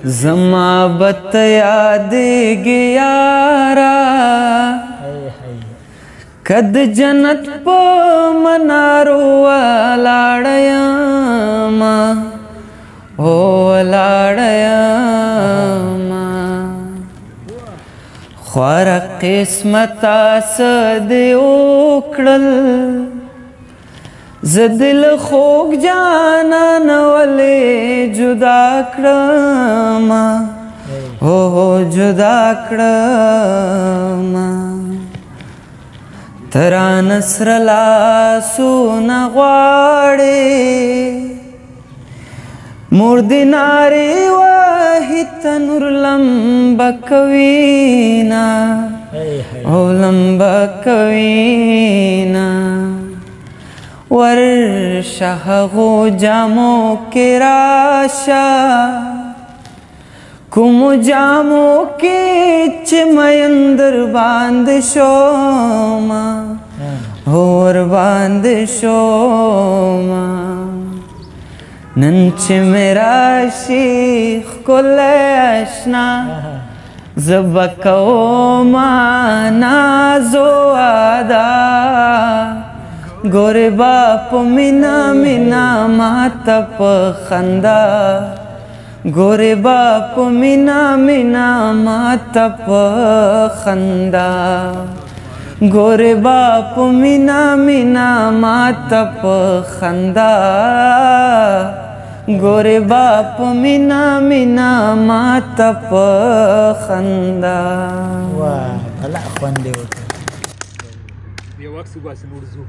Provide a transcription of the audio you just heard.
زما بت یادېږي یارا کد جنت په منارو ولاړ یما او ولاړ یما خواره قسمته څه دې وکړل زه دل خوږ جانان ولې جدا کړمه هو جدا کړمه ته رانه سره لاسونه غواړې مور دې نارې وهي تنور لمبه کوینه او لمبه کوینه ورشه هغو جامو کې راشه کومو جامو کې چې مین در باندې شومه ور باندې شومه نن چې مې راشي ښکلی اشنا زه به کومه نازو ادا ګورې با په مینا مینا ماته په خندا ګورې با په مینا مینا ماته په خندا ګورې با په مینا مینا ماته په خندا ګورې با په مینا مینا ماته په خندا واه بلا خوند دی وته یو وخت وباسي نور زو